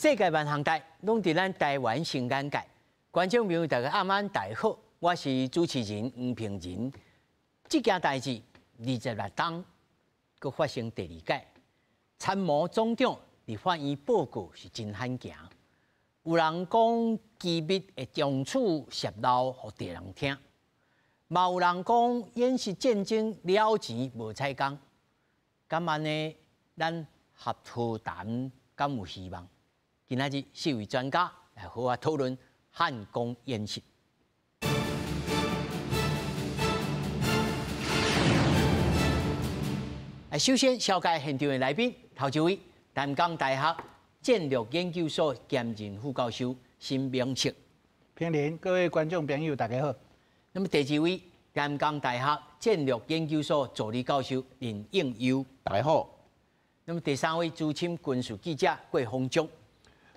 世界万航台拢伫咱台湾新眼界，观众朋友大家暗安大好，我是主持人黄平仁。这件代志26冬，佮发生第二届，参谋总长伫法院报告是真罕见。有人讲机密会从此泄露互地人听，嘛有人讲演习战争了钱无采工，咁安尼咱合和谈敢有希望？今仔日4位专家来和我讨论汉光演习。首先紹介現場的來賓，頭一位淡江大學戰略研究所兼任副教授辛明徹。平林，各位觀眾朋友，大家好。那麼第二位淡江大學戰略研究所助理教授林應佑。大家好。那麼第三位資深軍事記者郭豐章。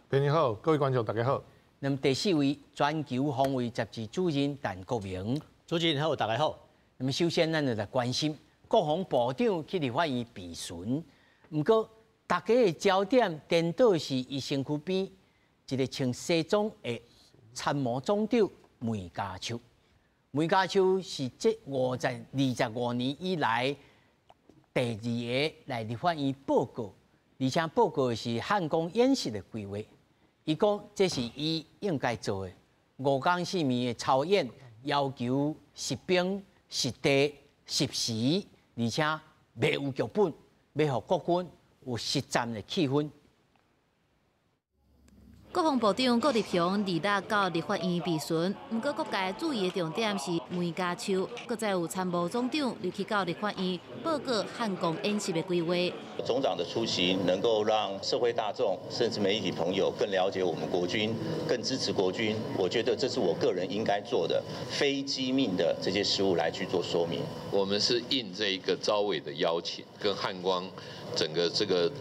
平林好，各位觀眾大家好。那麼第四位全球防衛雜誌主任陳國明。主持人好，大家好。那麼首先，咱就來關心國防部長去立法院備詢，不過大家的焦點顛倒是伊身軀邊一個穿西裝的參謀總長梅家秋。梅家秋是這25年以來第二個來立法院報告，而且報告的是漢光演習的規劃。伊講這是伊應該做的5天4夜的操演，要求實兵實地實時，而且未有劇本，要讓國軍有實戰的氣氛。國防部長郭立雄26到立法院備詢，不過各界注意的重點是梅家秋，閣再有參謀總長入去到立法院報告漢光演習的規劃。總長的出席能夠讓社會大眾甚至媒體朋友更了解我們國軍，更支持國軍。我覺得這是我個人應該做的非機密的這些事務來去做說明。我們是應這一個召委的邀請，跟漢光整個這個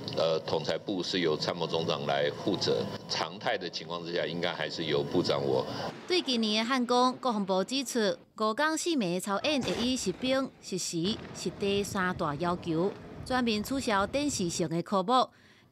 統裁部是由參謀總長來負責。常態的情況之下，應該還是由部長我。對今年的漢光，國防部指出，5天4夜操演會以實兵、實時、實地3大要求，全面取消電視性的科目，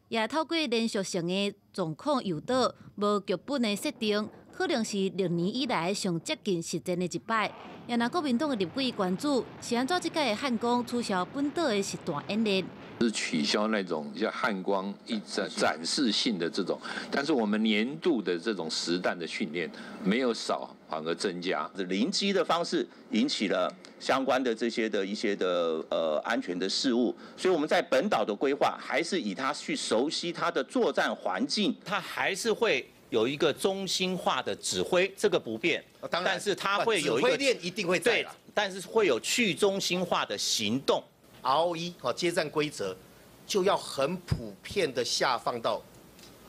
也透過連續性的狀況誘導，無劇本的設定，可能是6年以來上接近實戰的一擺。也拿國民黨的立委關注，是安怎這屆的漢光取消本島的實彈演練？是取消那種像漢光一展示性的這種，但是我們年度的這種實彈的訓練沒有少，反而增加。臨機的方式引起了相關的這些的一些的安全的事務，所以我們在本島的規劃還是以它去熟悉它的作戰環境，它還是會有一個中心化的指揮，這個不變。當然，但是它會有一個指揮鏈一定會在，但是會有去中心化的行動。ROE 接戰規則就要很普遍的下放到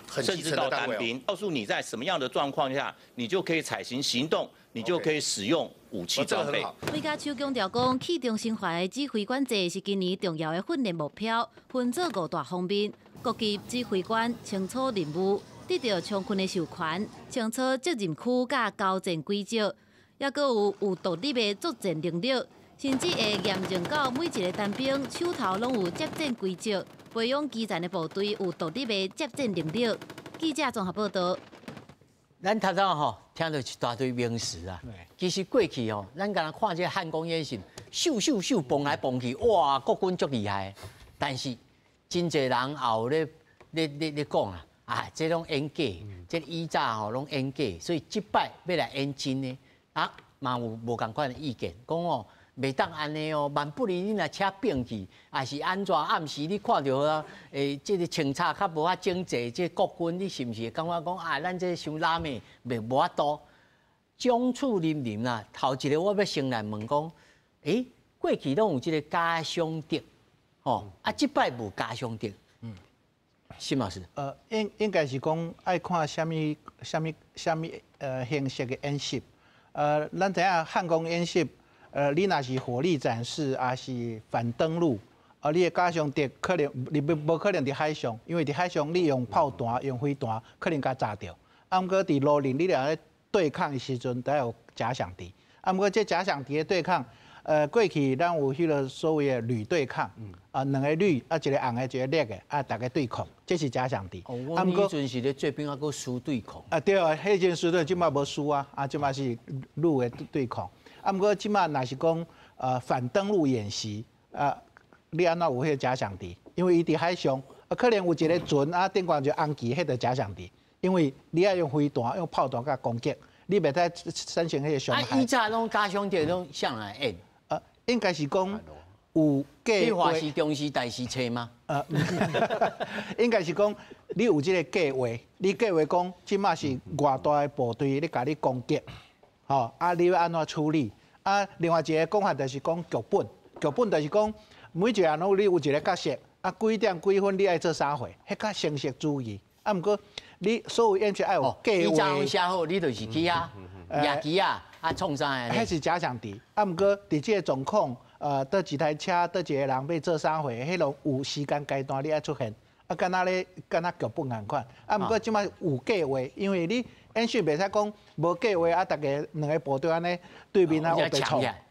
很基層的單位，告訴你在什麼樣的狀況下，你就可以採行行動，你就可以使用武器裝備。梅家秋強調講，去中心化的指揮管制是今年重要的訓練目標，分做5大方面，各級指揮官清楚任務，得到充分的授權，清楚責任區甲交戰規則，也閣有獨立的作戰能力。甚至會嚴正到每一個單兵手頭攏有接戰規則，培養基層的部隊有獨立的接戰能力。記者綜合報道。咱頭先聽到一大堆名詞啊，其實過去咱敢若看這漢光演習，咻蹦來蹦去，哇，國軍足厲害。但是真濟人也咧講啊，這種演假，這以早攏演假，所以這擺要來演真呢，嘛有無共款的意見，講袂當安尼萬不離你若車變去，還是安怎？暗時你看到即個清查較無遐整齊，即國軍你是毋是會感覺講咱這傷拉咩，袂無法度？將處林啦，頭一個我要先來問講，過去攏有即個假想敵，即擺無假想敵。辛老師，應該是講愛看什麼形式嘅演習。咱知影漢光演習。你若是火力展示，還是反登陸，你的假想敵可能你無可能佇海上，因為佇海上你用炮彈、用飛彈，可能甲炸掉。毋過佇路頂你倆咧對抗的時陣，都有假想敵。毋過這假想敵的對抗，过去咱有迄个所谓的铝对抗，两个铝啊，一个红的，一个绿的，啊，大家对抗，这是假想敌。哦，我迄阵是咧做兵啊，搁输对抗。啊对啊，迄阵输对，即马无输啊，即马是陆的对抗。啊，毋过即马若是讲反登陆演习，你安怎有迄个假想敌？因为伊伫海上，可能有一个船啊，顶光就红旗，迄个假想敌。因为你要用飞弹、用炮弹甲攻击，你袂使产生迄个伤害。以前拢假想敌拢向来演。应该是讲有计划。你话是中时代时册吗？应该是讲你有这个计划，你计划讲即马是偌大的部队咧，甲你攻击，吼你要安怎处理？另外一个讲法就是讲剧本，剧本就是讲每一项拢你有一个角色，几点几分你爱做啥货，迄较成熟主义。毋过你所有演习爱有计划。你早写好，你就是去夜机创啥个？迄是假想敌。毋过伫即个状况，倒一台车，倒一个人要做啥货，迄拢有时间阶段你爱出现。敢若剧本共款。毋过即摆有计划，因为你演习袂使讲无计划，大家两个部队安尼对面黑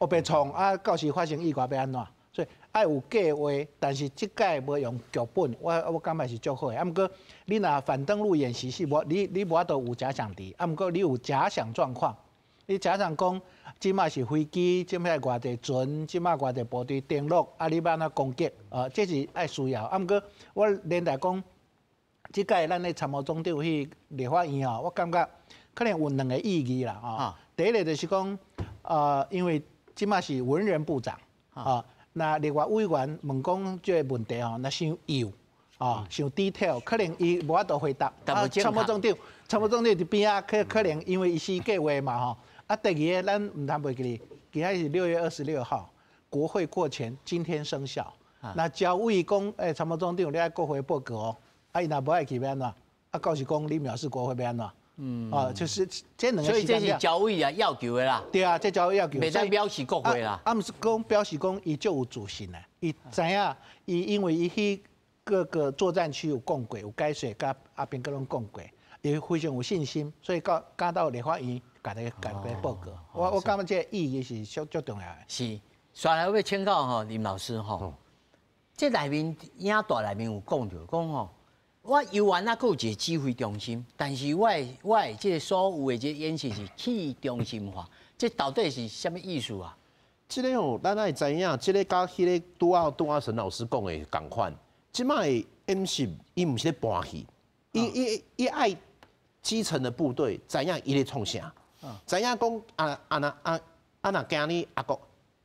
白冲，到时发生意外要安怎？所以爱有计划，但是即届无用剧本，我感觉是足好的。毋过你若反登陆演习是无，你无法度有假想敌，毋过你有假想状况。你假想讲，即马是飞机，即摆偌济船，即摆偌济部队登陆，你要安怎攻击？这是爱需要。毋过我连带讲，即届咱咧参谋总长去立法院我感觉可能有两个意义啦。第一个就是讲，因为即马是文人部长那立法委员问讲这个问题那伤幼伤 detail， 可能伊无法度回答。参谋总长伫边可能因为伊是计划嘛第二个咱唔通袂记哩，今仔是6月26号，国会过前，今天生效。那交委讲，参谋总长你爱国会报告伊若无爱去要安怎？到时讲你藐视国会要安怎？就是这两个。所以这是交委要求的啦。对啊，这交委要求。袂使表示国会啦。毋是讲表示讲伊就有自信的，伊知影伊因为伊去各个作战区有讲过，有解说，甲阿边各拢讲过，伊非常有信心，所以到立法院。甲你报告，我感觉这意义是足重要的。是，下来要请教林老师这内面影大内面有讲到讲我游玩佫有一个指挥中心，但是我的这个所有的这演习是去中心化，这到底是什么意思啊？这个咱爱知影，这个甲迄个拄啊沈老师讲的同款，即摆演习伊毋是咧搬戏，伊爱基层的部队知影伊咧创啥。知影讲若今日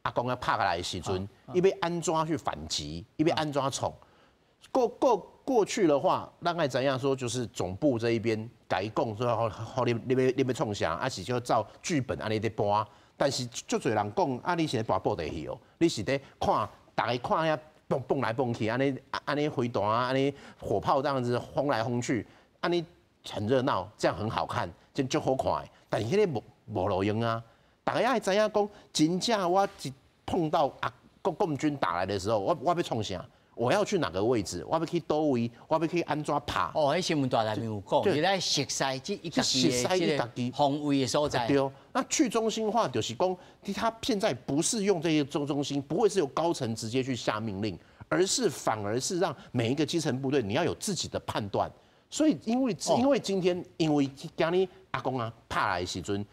阿公要拍下来的时阵，伊要安怎去反击？伊要安怎冲？过去的话，咱爱知影说，就是总部这一边改讲说，好你要创啥，是就照剧本安尼在搬。但是足侪人讲，你是咧搬布袋戏哦，你是咧看，大家看遐蹦来蹦去，安尼回弹安尼火炮这样子轰来轰去，安尼很热闹，这样很好看，就足好看。但是迄个无路用啊！大家爱知影讲，真正我一碰到国共军打来的时候，我要创啥？我要去哪个位置？我要去倒位？我要去安怎拍？迄新闻大内面有讲，你来熟悉这一家己防卫的所在。对哦，那去中心化就是讲，他现在不是用这些中心，不会是由高层直接去下命令，反而是让每一个基层部队你要有自己的判断。所以因为今天今日阿公拍来的时阵，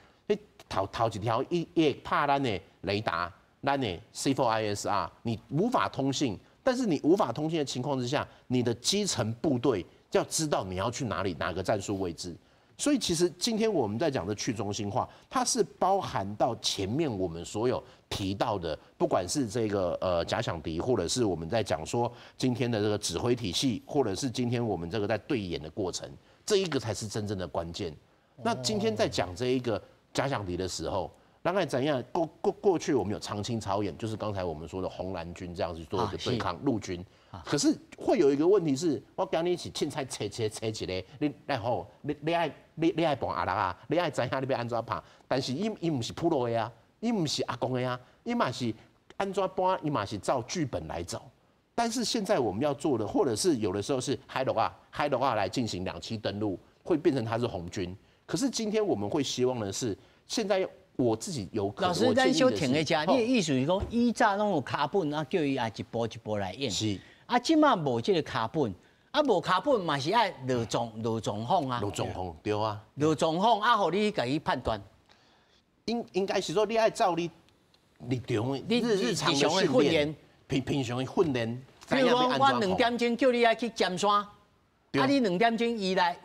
头一条伊会拍咱的雷达，咱的 C4ISR， 你无法通信，但是你无法通信的情况之下，你的基层部队要知道你要去哪里，哪个战术位置。所以其实今天我们在讲的去中心化，它是包含到前面我们所有提到的，不管是这个假想敌，或者是我们在讲说今天的这个指挥体系，或者是今天我们这个在对演的过程，这一个才是真正的关键。那今天在讲这一个假想敌的时候，大概怎样？过去我们有长青草演，就是刚才我们说的红蓝军这样子做一个对抗陆军。可是会有一个问题是，我跟你一起凊彩切一个，你爱帮阿拉你爱知影你要安怎拍，但是伊唔是普罗的啊，伊唔是阿公的啊，伊嘛是安怎搬，伊嘛是照剧本来走。但是现在我们要做的，或者是有的时候是海洛啊来进行2栖登陆，会变成他是红军。可是今天我们会希望的是，现在我自己有可能。老师，咱小停一下，你的哦意思是讲，以早拢有卡本，啊叫伊也一步一步来演。是。啊，即马无这个卡本，啊无卡本嘛是爱落状况啊。落状况对啊。落状况啊，互你家己判断。应该是说，你爱照你日常的训练，平常的训练。比如讲，我2点钟叫你爱去尖山，啊，你2点钟以来，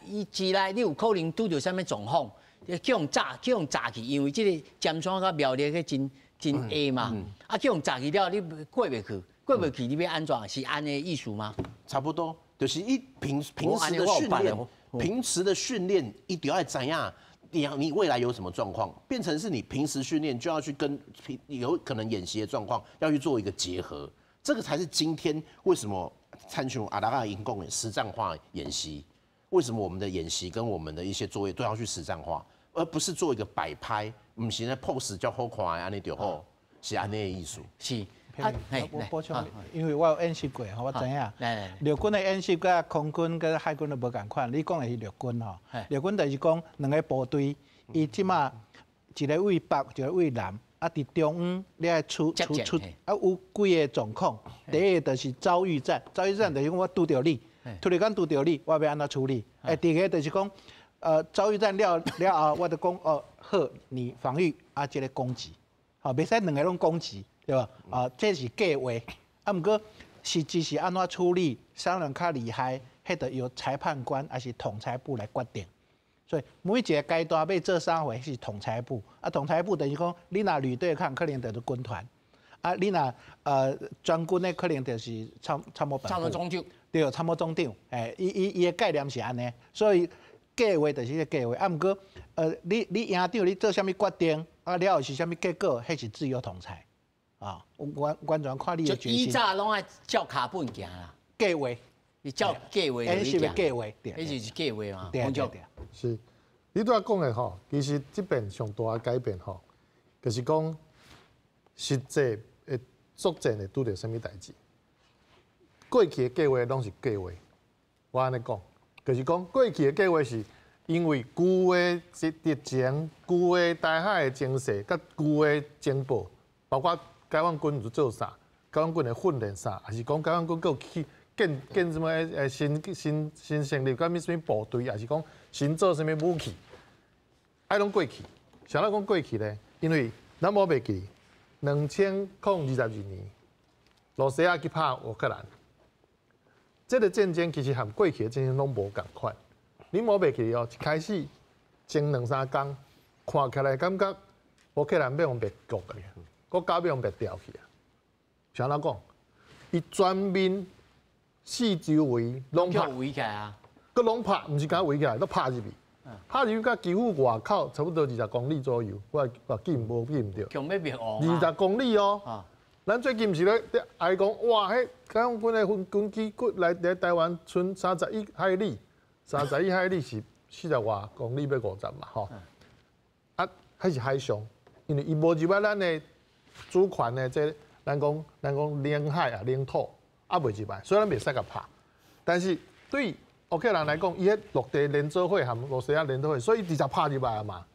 你有可能拄到啥物状况？叫用炸去，因为这个尖山甲苗栗个真矮嘛，啊叫用炸去了，你过袂去，你要安怎？是安尼意思吗？差不多，就是平时的训练，平时的训练一定要怎样？你未来有什么状况，变成是你平时训练就要去跟有可能演习的状况要去做一个结合，这个才是今天为什么参选阿达亚营共实战化演习，为什么我们的演习跟我们的一些作业都要去实战化，而不是做一个摆拍，不是那 pose 叫好看的安尼就好，是安尼的艺术。是。我补充，因为我有演习过，我知影。陆军的演习甲空军甲海军都无共款。你讲的是陆军吼，陆军就是讲2个部队，伊即马一个为北，一个为南，啊，伫中央你爱出，啊有几个状况。第一个就是遭遇战，就是讲我拄着你，突然间拄着你，我要安怎处理？第二个就是讲，遭遇战了后，我就讲好，你防御啊，这个攻击，好，袂使2个拢攻击。对吧？这是计划，啊，不过实际是安怎处理，谁人较厉害，迄得由裁判官还是统裁部来决定。所以每一个阶段要做啥货是统裁部，啊，统裁部等于讲，你若旅对抗可能就是军团，啊，你若专军的可能就是参谋本部。参谋总长。对，参谋总长，伊的概念是安尼，所以计划就是个计划，啊，不过你营长你做啥物决定，啊，了后是啥物结果，迄是自由统裁。啊，完全看你的决心。以早拢爱照卡本行啦，计划，你照计划演习的计划，迄就是计划嘛。对。是，你拄仔讲的吼，其实这边上大的改变吼，就是讲实际的作战会拄着什么代志。过去的计划拢是计划，我安尼讲，就是讲过去的计划是因为旧的敌情、旧的台海的情势、甲旧的情报，包括解放军有做啥？解放军的训练啥？还是讲解放军佫有去建什么新成立甲什么部队？还是讲新做什么武器？爱拢过去。啥人讲过去呢？因为咱无袂记，2022年，罗西亚去拍乌克兰，这个战争其实和过去的战争拢无共款。你无袂记哦，一开始前2-3天，看起来感觉乌克兰要用灭国个。国家要用白调去啊！像咱讲，伊全面四周围拢拍，围起来啊！佮拢拍，毋是敢围起来，都拍入去。拍入去，甲几乎外口差不多20公里左右，我记唔对。强要灭亡20公里哦！咱最近毋是咧爱讲，哇！迄解放军的军机来台湾剩31海里，31海里是40外公里，要50嘛，吼。啊，还是海上，因为伊无入来咱的。主权的这咱讲领海啊领土啊袂入来，虽然袂使甲拍，但是对乌克兰来讲，伊迄陆地联做伙含罗西亚联做伙，所以直接拍入来啊嘛。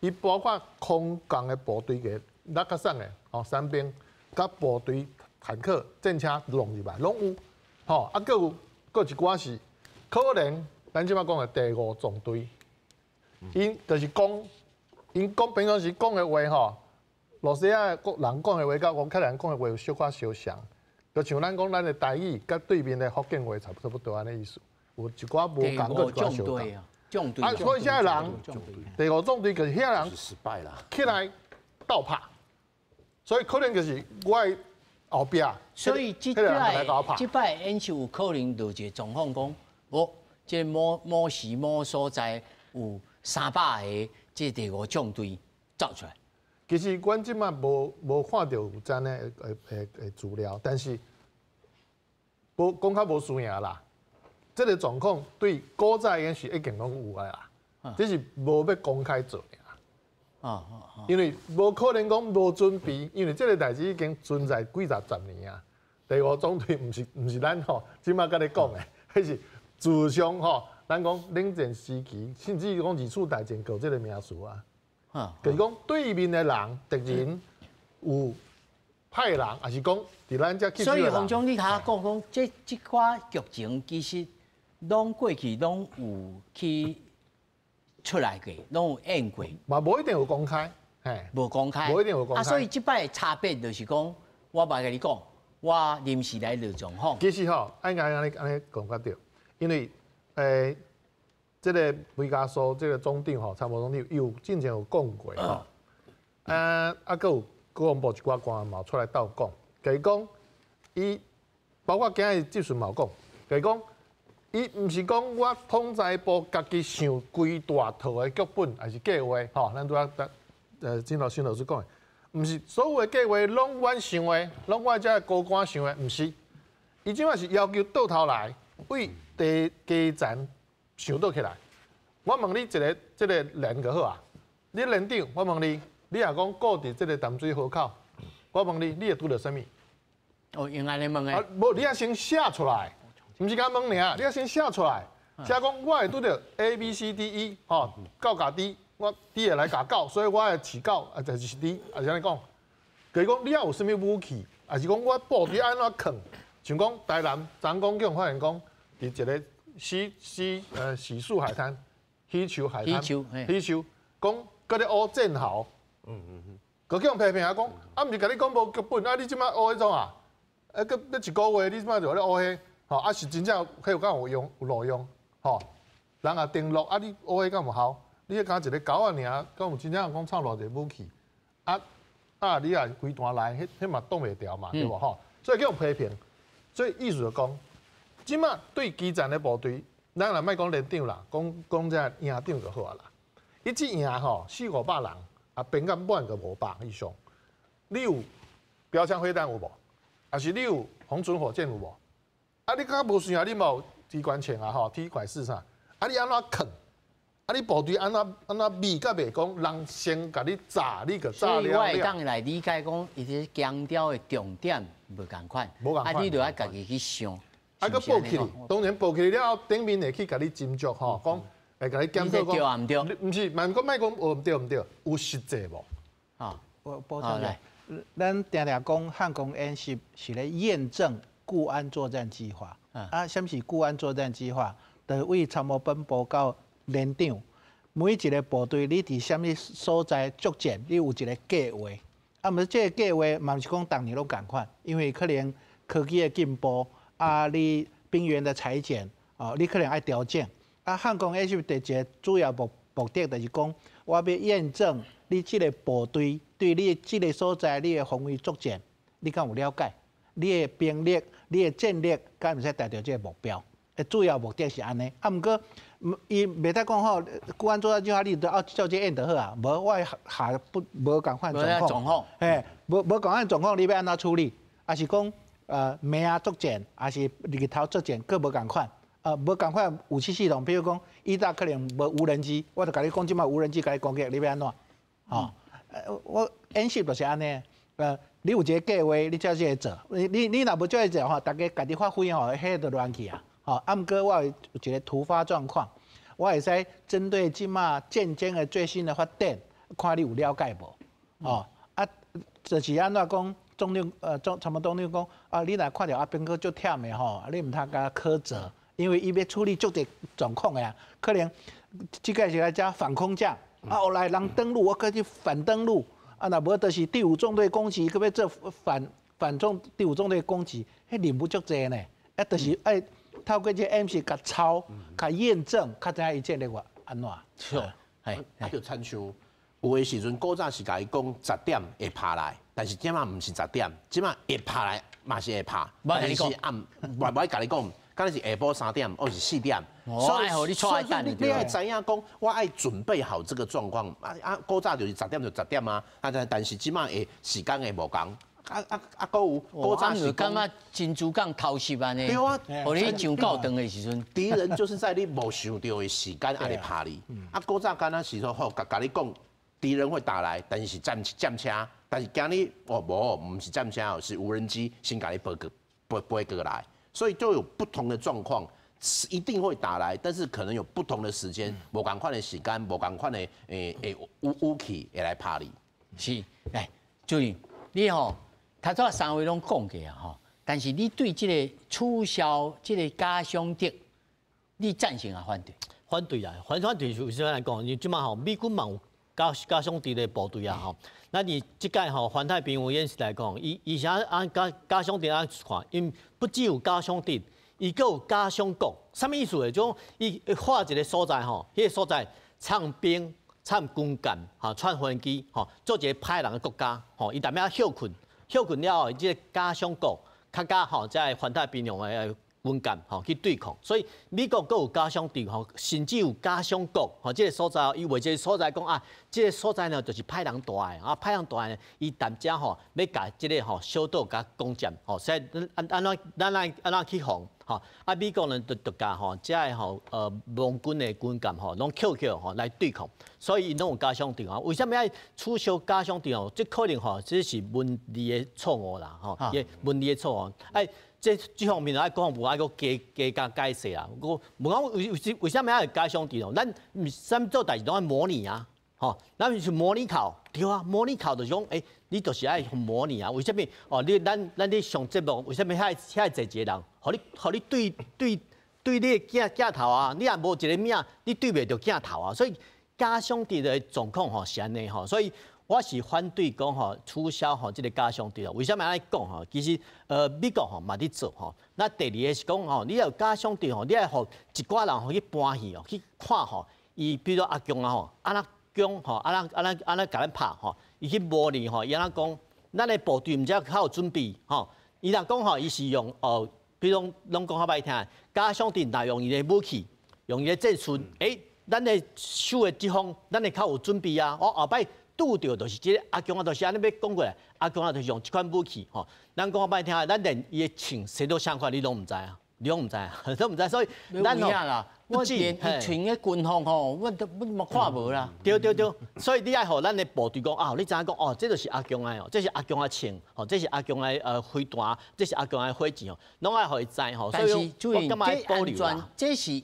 伊包括空降的部队嘅拉克桑的伞兵，甲部队坦克、战车弄入来，拢有。吼啊，佫有一寡是可能咱即摆讲的第5纵队，因就是讲，因讲平常时讲的话吼。罗西亚人讲的话，甲乌克兰讲的话有小可相像，就像咱讲咱的台语，甲对面的福建话差不多安尼意思，有一寡无共，有一寡相同。啊，所以现在人第5纵队就是遐人失败啦，起来倒拍，所以可能就是我后壁。所以这摆演习有可能就一个状况讲，即某时某所在有300个即第5纵队走出来。其实，阮即摆无看到有真的资料，但是无讲较无输赢啦。这个状况对古早演习一定拢有的啦，只是无要公开做尔。因为无可能讲无准备，因为这个代志已经存在几十年啊。第5纵队毋是咱吼，即摆甲你讲的，迄是自上吼，咱讲冷战时期，甚至讲二次大战搞这个名词啊。就是讲对面的人敌人有派人，还是讲伫咱遮吸收的人。所以洪总，你甲我讲，这款剧情其实拢过去拢有去出来过，拢有演过。嘛，无一定有公开，嘿，无公开，无一定有公开。所以即摆差别就是讲，我嘛甲你讲，我临时来录状况。其实吼，安尼讲较对，因为这个维加索这个总长吼，参谋总长有之前有讲过吼，佮有国防部一寡官员嘛出来斗讲，就是讲伊包括今日技术嘛有讲，就是讲伊毋是讲我统裁部家己想规大套的剧本还是计划，吼，咱拄仔金老师讲的，毋是所有的计划拢阮想的，拢我遮高官想的，毋是。伊即摆是要求倒头来为第基站想倒起来。我问你即个连就好啊，你连长，我问你，你若讲顾伫即个淡水河口，我问你，你会拄到啥物？哦，用安尼问诶？无，你要先写出来，毋是甲问尔，你要先写出来。写讲我会拄到 A、B、C、D、E， 吼，到甲 D， 我 D 会来甲到，所以我会起到，就是 D， 是安尼讲。就是讲你要有啥物武器，还是讲我部队安怎藏？像讲台南张公共发现讲，伫一个喜树海滩、喜球海滩、喜球，讲搁咧乌战壕，佮叫人批评啊讲，啊毋是甲你讲无剧本，啊你即摆乌迄种啊，佮要一个月你即摆就咧乌迄，吼啊是真正迄有敢有用有路用，吼人也登录，啊你乌迄敢有效？你迄敢一个狗啊尔，敢有真正讲创偌济武器？你也规段来，迄嘛挡袂牢嘛，对无吼？所以叫人批评。所以意思就讲，即马对基层的部队，咱若莫讲连长啦，讲这营长就好啊啦。伊即营吼400-500人，啊编到满个500以上。你有标枪飞弹有无？还是你有红准火箭有无？啊你敢无算啊？你无机关枪啊吼，铁拐四啥？啊你安怎扛？啊你部队安怎密甲袂讲，人先甲你炸，你个炸了了。所以我会当来理解讲，伊些强调的重点无共款，你就要家己去想。啊，佮报起，当然报起了后，顶面会去甲你斟酌吼，讲会甲你检讨讲，对啊唔对？毋是，莫讲莫讲，毋对毋对，有实际无？啊，我补充下，咱定定讲汉光演习是咧验证固安作战计划。什么是固安作战计划？就为参谋本部到连长，每一个部队你伫什么所在作战，你有一个计划。啊，毋是这个计划，嘛毋是讲逐年拢共款，因为可能科技的进步，你兵员的裁减，你可能爱调整。汉光演习第一个主要目的就是讲，我要验证你这个部队对你这个所在你的防卫作战，你敢有了解？你的兵力、你的战力，敢毋使达到这个目标？主要目的是安尼。毋过伊袂使讲吼，固安作战计划你都要照这演就好啊。无我下无共款状况，无共款状况，你要安怎处理？还是讲明仔作战，还是日头作战，佫无共款？无共款武器系统，比如讲伊搭可能无无人机，我就甲你讲，即摆无人机甲你攻击，你要安怎？我演习就是安尼。你有一个计划，你照这个做。你若无照这做吼，大家家己发挥吼，迄就乱去啊。毋过我有一个突发状况，我会使针对即马战争的最新的发展，看你有了解无？就是安怎讲？总长参谋总长讲，你若看到兵哥足忝的吼，你毋通甲苛责，因为伊要处理足侪状况的啊，可能即个是来加反空降，后来人登陆，我搁去反登陆，若无就是第5纵队攻击，可要做第5纵队攻击，迄任务足侪呢，就是爱。透过这 MC 甲抄、甲验证，较知影伊战略安怎？错，就参像有的时阵，古早是甲伊讲10点会拍来，但是即马毋是10点，即马会拍来嘛是会拍，但是暗，我甲你讲，敢是下晡3点或是4点，所以你爱知影讲，我爱准备好这个状况。古早就是10点就10点啊，但是即马的时间会无共。搁有古早是感觉珍珠港偷袭安尼，对啊，互你上够长的时阵，敌人就是在你无想到的时间安尼拍你。古早敢若是说，好甲你讲，敌人会打来，但是是战车，但是今日毋是战车，是无人机先甲你飞过来，所以就有不同的状况。是一定会打来，但是可能有不同的时间，无同款的时间，无同款的武器会来拍你。是，来，主任，你吼，头早三位拢讲过啊吼，但是你对这个取消这个假想敌，你赞成啊反对？反对啊，反对有啥来讲？因为即马吼，美军嘛有假想敌的部队啊吼。那你即届吼环太平洋演习来讲，伊啥按假想敌按看，因不只有假想敌，伊阁有假想国。啥物意思？种伊划一个所在吼，迄个所在唱兵、唱军舰、吼串飞机，吼做一个歹人的国家，吼伊踮遐休困了后，即个假想国较加吼在环太平洋的军舰吼去对抗，所以美国阁有假想敌吼，甚至有假想国吼，即个所在伊为即个所在讲啊，即个所在呢就是歹人大的啊，歹人大的伊踮遮吼要甲即个吼小岛甲攻占吼，所以咱怎去防吼？啊，美国呢就甲吼遮个吼盟军的军舰吼拢扣吼来对抗，所以伊拢有假想敌啊。为什么要取消假想敌哦？这可能吼这是文字的错误啦吼，文字的错误哎。这方面爱讲无爱个加解释啊！我问讲为什么要假想敌哦？咱啥物做代志拢爱模拟啊！吼，咱是模拟考，对啊，模拟考就是讲，你就是爱模拟啊。为什么？哦，咱咧上节目，为什么遐侪一个人，互你对你镜头啊？你也无一个名，你对袂着镜头啊！所以假想敌的状况吼是安尼吼，所以。我是反对讲吼取消吼这个假想敌啊。为什么安尼讲吼？其实美国吼嘛伫做吼。那第二个是讲吼，你要有假想敌吼，你要互一寡人吼去搬戏哦，去看吼。伊比如阿强啊吼，安那强吼，安那甲咱拍吼，伊去模拟吼，伊安那讲，咱的部队毋知较有准备吼。伊若讲吼，伊是用比如拢讲较歹听，假想敌若用伊的武器，用伊的战术，咱的守的地方，咱会较有准备啊。我后摆。拄到就是即个阿强啊，就是安尼要讲过来，阿强啊，就是用即款武器吼。咱讲歹听，咱连伊的枪射到啥款，你拢毋知啊，你拢毋知啊，都毋知。所以咱吼啦，我连伊穿的军服吼，我都看无啦。对，所以你爱互咱的部队讲啊，你知影讲哦，这就是阿强的哦，这是阿强的枪，吼，这是阿强的飞弹，这是阿强的火箭哦，拢爱互伊知吼。但是注意，这安全，这是。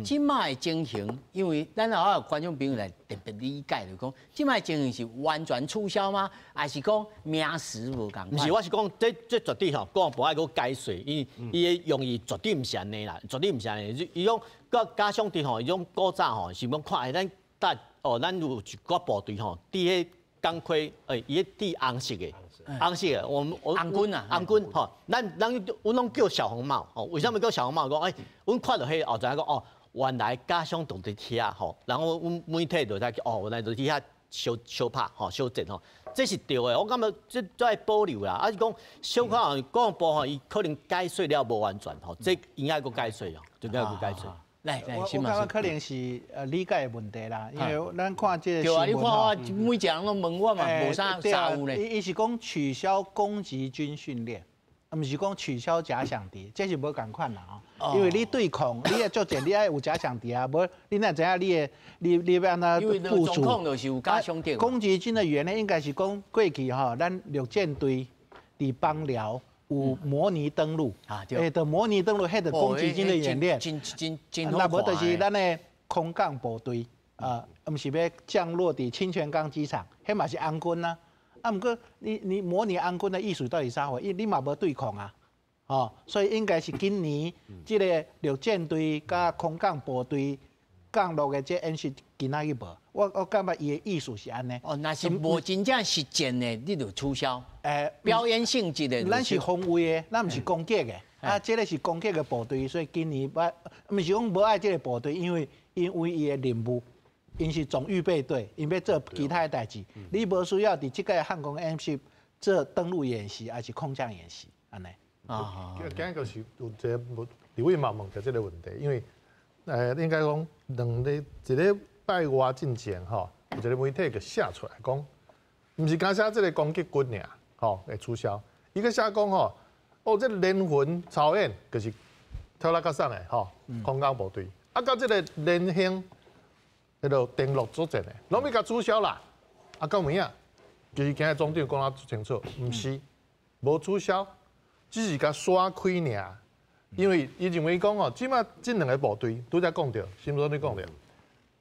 即卖情形，因为咱也有观众朋友来特别理解，就讲即卖情形是完全取消吗？还是讲名实无共？毋是，我是讲这绝对吼，讲无爱个解说，伊的用意绝对毋是安尼啦，绝对毋是安尼。伊种假想敌吼，伊种古早吼是讲看咱咱有一个部队吼，伫迄钢盔，伊伫红色的。红色的，红军啊，红军吼，咱阮拢叫小红帽吼。为什么叫小红帽？讲阮看到迄后知影讲哦。原来假想敌伫遐吼，然后阮媒体就在原来就伫遐小拍吼，小战吼，这是对的。我感觉这在保留啦，是讲小可讲部吼，伊可能解说了无完全吼，这应该个解说哦，就应该个解说。来，我感觉可能是理解的问题啦，因为咱看这个对啊，你看我每一个人拢问我嘛，无啥有咧。伊是讲取消攻击军训练。毋是讲取消假想敌，这是无共款啦吼。因为你对抗，你要作战，你爱有假想敌啊，无你哪知影你要安那部署？就是有假想敌。攻击军的原理应该是讲过去吼，咱陆舰队伫邦寮有模拟登陆，的模拟登陆，迄个攻击军的演练。那无就是咱的空降部队毋是要降落伫清泉岗机场，迄嘛是红军啊。啊，毋过你模拟红军的艺术到底啥货？你嘛无对抗啊，所以应该是今年即个陆舰队甲空降部队降落的这演习今仔日无。我感觉伊的艺术是安尼。那是无真正实践的，你就取消。表演性质的。咱是防卫的，咱毋是攻击的。这个是攻击的部队，所以今年毋是讲无爱这个部队，因为伊的任务。因是总预备队，因要做其他的代志，你无需要伫即个汉光演习做登陆演习，还是空降演习，安尼。今就是有一个李伟嘛问到这个问题，因为应该讲一个拜外之前吼，有一个媒体就写出来讲，毋是讲写这个攻击军尔，吼会取消，伊个写讲吼，这联魂操演就是跳拉卡上的吼，空降部队，到这个联兴。迄个登陆作战的，拢要甲取消啦。到尾啊，就是今日总长讲得清楚，毋是无取消，只是甲刷开尔。因为伊认为讲哦，即马这两个部队拄则讲着，心中你讲着，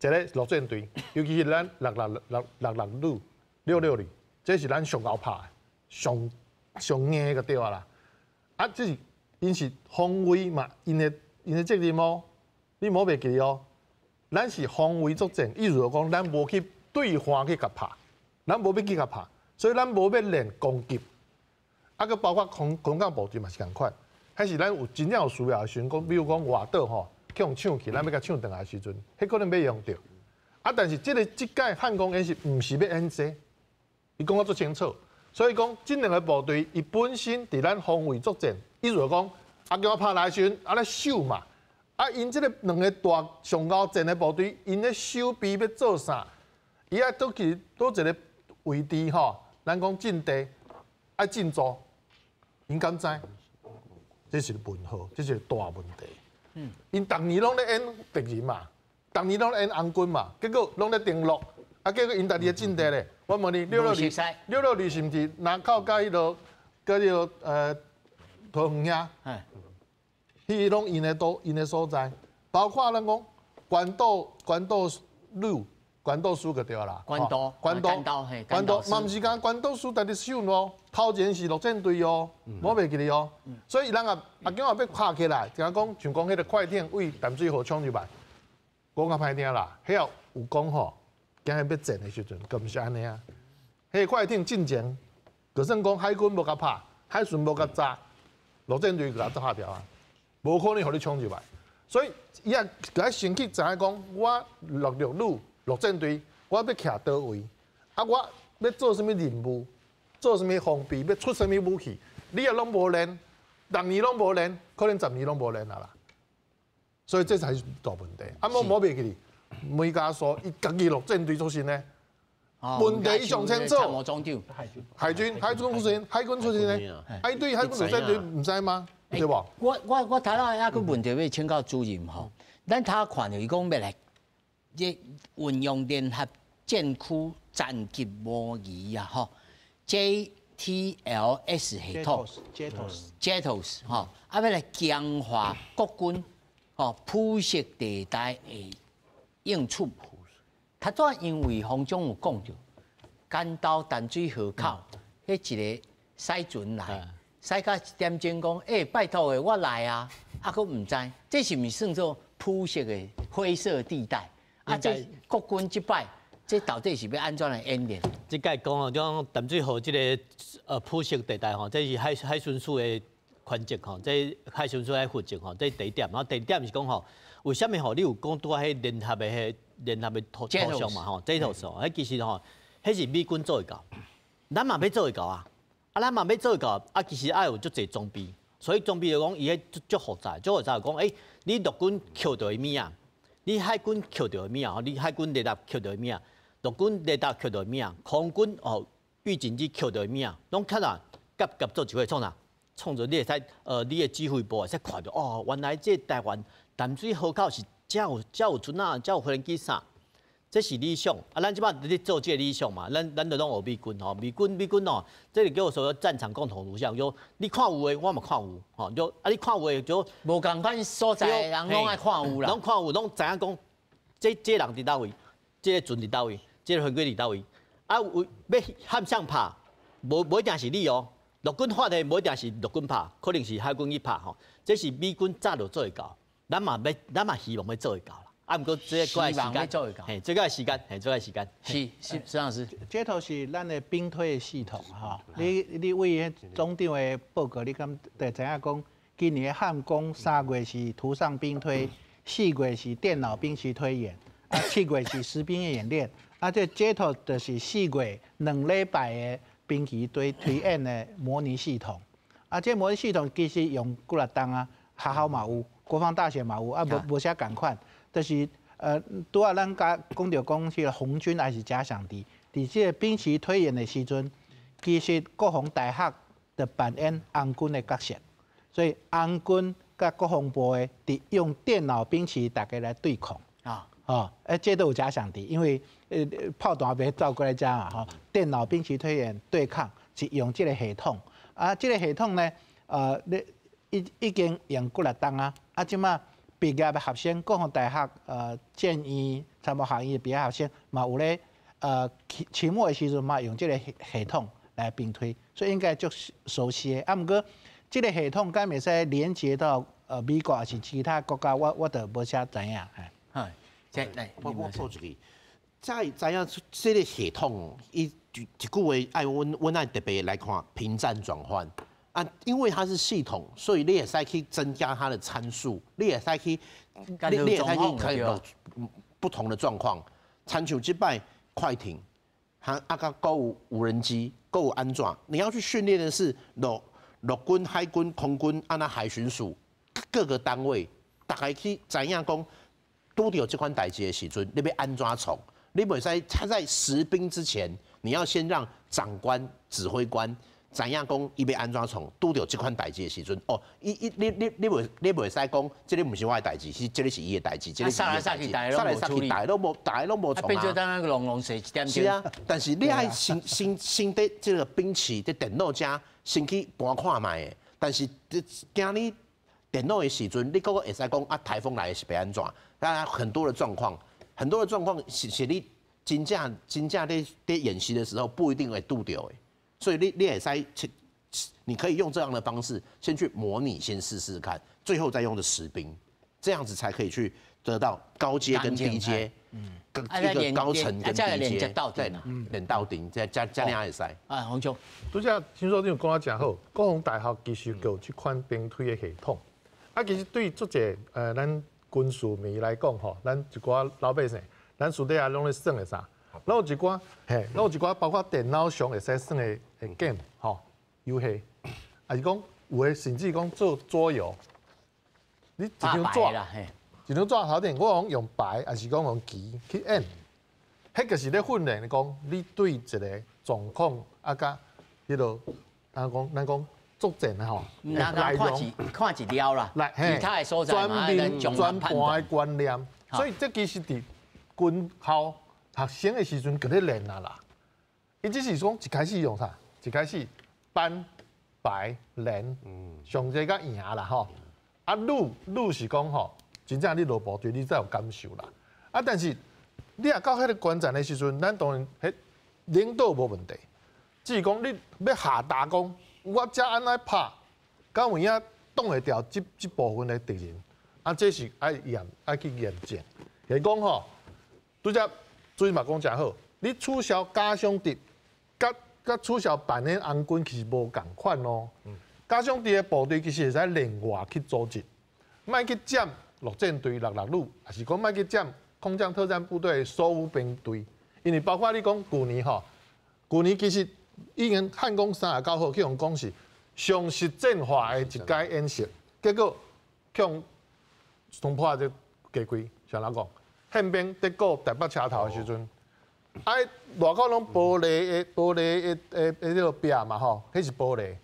一个陆战队，尤其是咱666旅，662，这是咱上高拍的，上硬个对啊啦。啊，这是因是防卫嘛，因的责任哦，你莫袂记哦。咱是防卫作战，意思就讲咱无去对方去甲拍，咱无要去甲拍，所以咱无要练攻击。啊，佮包括空降部队嘛是共款，还是咱有真正有需要的时阵，讲比如讲外岛吼，去用抢去，咱要甲抢倒来的时阵，迄可能要用到。啊，但是这届汉光演习毋是要演这，伊讲得足清楚。所以讲，这两个部队伊本身伫咱防卫作战，意思就讲，啊叫我拍来时阵，啊咧守嘛，啊因这个两个大上高战的部队，因咧守备要做啥？伊啊倒一个位置吼，咱讲阵地爱进驻，因敢知？这是问号，这是大问题。因逐年拢咧演敌人嘛，逐年拢咧演红军嘛，结果拢咧登陆。啊，结果因家己的阵地咧，我问你，662是毋是南口甲迄落，桃园遐？迄拢因的所在，包括咱讲关岛路、关岛署个对啦。关岛，嘛毋是讲关岛署在咧守咯，头前是陆战队哦，我袂记哩哦。所以人啊今要拍起来，听讲像讲迄个快艇为淡水河冲入来，讲较歹听啦，遐有讲吼。今日要战的时阵，可毋是安尼啊！迄快艇进前，就算讲海军无甲拍，海巡无甲炸，陆战队就甲炸掉啊！无可能互你冲入来。所以伊也甲先去知影讲，我666陆战队，我要徛倒位，啊，我要做什么任务，做什么防备，要出什么武器，你也拢无练，10年拢无练，可能10年拢无练啊啦。所以这才是大问题。啊，莫袂记哩。每家说，伊家己陆战队出身呢，问题伊上清楚。海军出身，海军出身呢，哎对海军陆战队唔知吗？对不？我头仔还个问题要请教主任吼，咱头看到伊讲要来，运用联合战区战级模拟啊吼 ，JTLS 系统 ，JTLS 吼，啊要来强化国军吼铺设地带的。应处，他怎因为方总有讲着，干到淡水河口，迄一个驶船来，驶到1点钟讲，拜托的，我来啊，啊，佫唔知，这是毋是算作铺设的灰色地带？啊，这国军这摆，这到底是要安怎来演练？即个讲哦，像淡水河这个铺设地带吼，这是海巡署的权责吼，这海巡署的负责吼，这第一点，然后第二点是讲吼。为什么吼？你有讲拄啊？迄联合的图像嘛吼，这套是吼，迄其实吼，迄是美军做会到，咱嘛要做会到啊！啊，咱嘛要做会到啊！其实爱有足侪装备，所以装备就讲伊迄足复杂，就讲你陆军扣到伊物啊，你海军扣到伊物啊，你海军雷达扣到伊物啊，陆军雷达扣到伊物啊，空军哦预警机扣到伊物啊，拢看啊，夹做一回创啥？创造你会使你的指挥部会使看到哦，原来这台湾。淡水河口是遮有船啊，遮有飞机啥？这是理想啊！咱即摆咧做这个理想嘛，咱就拢学美军吼，美军哦，这里叫我说战场共同图像，就你看有诶，我嘛看有，吼，就啊你看有诶就无共款所在诶人拢爱看有啦，拢看有，拢知影讲这人伫倒位，这个船伫倒位，这个飞机伫倒位，啊有要喊谁拍，无一定是你哦，陆军发的无一定是陆军拍，可能是海军去拍吼，这是美军早就做会到。咱嘛希望要做会到啦，啊，毋过这个时间，嘿，这个时间，是石老师，这套是咱的兵推的系统哈。你为总长的报告，你敢得知影讲，今年汉光3月是图上兵推，4月是电脑兵棋推演，啊7月是实兵演练，啊这套就是4月2礼拜的兵棋推演的模拟系统，啊这模拟系统其实用几啊档啊，学校嘛有。国防大学嘛有啊，无啥共款，就是拄啊，咱讲着讲是红军还是假想敌，伫这个兵棋推演的时阵，其实国防大学就扮演红军的角色，所以红军甲国防部的用电脑兵棋大家来对抗啊，这都有假想敌，因为炮弹别照过来遮嘛吼，电脑兵棋推演对抗是用这个系统啊，这个系统呢，已经用几6档啊，啊，即马毕业的学生，各项大学建议参谋学院的毕业学生嘛有咧期末的时阵嘛用这个系统来并推，所以应该足熟悉的。啊，毋过这个系统敢袂使连接到美国还是其他国家，我就无啥知影。哎，再来，我做一个，在知影这个系统，一句话爱阮爱特别来看平战转换啊，因为它是系统，所以你也使去增加它的参数，你也使去，你也使去可以有不同的状况，参像即摆快艇，甲有无人机，有安怎？你要去训练的是陆军、海军、空军，那海巡署各个单位，大概去知影讲，拄到这款代志的时阵，你要安怎创？你袂使他在实兵之前，你要先让长官、指挥官知影讲，伊要安怎创？拄到这款代志的时阵，哦，你袂使讲，这个不是我的代志，是这个是伊的代志，这个是伊的代志，杀来杀去，大家都无从啊。变做当那个龙龙水一点是啊，但是你爱先在这个兵器在电脑遮先去搬看卖的，但是今日电脑的时阵，你个会使讲啊，台风来是要安怎？当然很多的状况是你真正在演习的时候不一定会拄到的，所以你也使，你可以用这样的方式先去模拟，先试试看，最后再用的实兵，这样子才可以去得到高阶跟低阶，一个高层跟低阶，对，练到顶，再加样会使。啊，洪兄，拄则听说你有讲啊真好，高雄大学其实有这款兵推的系统，啊，其实对足者咱军事迷来讲吼，咱一寡老百姓，咱私底下拢咧算的啥？咱有一寡包括电脑上会使算的 game 吼游戏，还是讲有的甚至讲做桌游，你一张纸，一张纸头顶我讲用牌，还是讲用棋去演，迄个是咧训练讲你对一个状况啊甲迄落，咱讲。作战吼，来看一了啦，其他的所在嘛，专盘的观念，所以这其实伫军校学生的时阵，就咧练啊啦。伊只是讲一开始用啥？一开始班牌练，上这甲赢啦吼。啊，愈是讲吼，真正你落部队，你才有感受啦。啊，但是你若到迄个关键的时阵，咱当然迄领导无问题，只是讲你要下达讲。我才安尼拍，敢有影挡会掉这部分的敌人，啊，这是爱去验证。是讲吼，拄则最嘛讲真好，你取消假想敌，甲取消扮演红军其实无共款咯。假想敌的部队其实会使另外去组织，莫去占陆战队66旅，还是讲莫去占空降特战部队所有兵队，因为包括你讲去年其实。已经汉光39号去用讲是上实战化的一届演习，结果向冲破这家规，像哪讲？宪兵在过台北车头的时阵，外口拢玻璃的迄个壁嘛吼，迄是玻璃。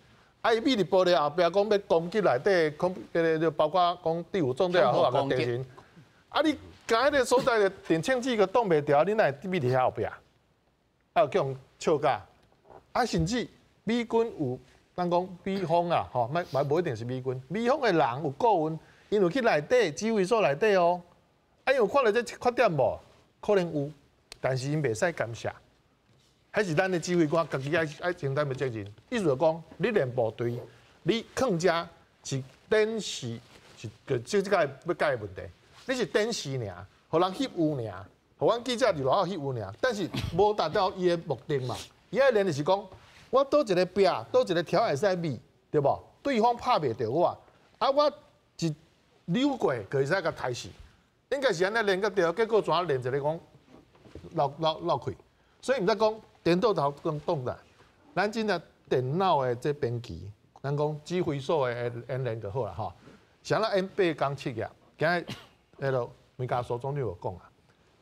伊秘伫玻璃后壁讲要攻击内底，就包括讲第5纵队也好，个地形。你甲迄个所在的电枪机个挡袂牢，你哪会秘伫遐后壁？有叫人笑架。甚至美军有，咱讲美方啊，吼，无一定是美军，美方的人有顾问，因有去内底指挥所内底哦。因有看到这缺点无？可能有，但是因袂使干涉，还是咱的指挥官家己爱承担的责任。意思就讲，你练部队，你抗遮是电视，是这个要解的问题。你是电视尔，互人翕有尔，互阮记者伫外口翕有尔，但是无达到伊的目的嘛。伊爱练的是讲，我倒一个壁，倒一个条会使密，对无？对方拍袂着我，我一溜过，就会使甲杀死。应该是安尼练个对，结果怎啊练一个讲漏开，所以毋则讲电脑头讲动啦。咱真正电脑的这编辑，咱讲指挥所的演练就好啦吼。像咱演8工7夜，今日迄个梅家所总理有讲啊，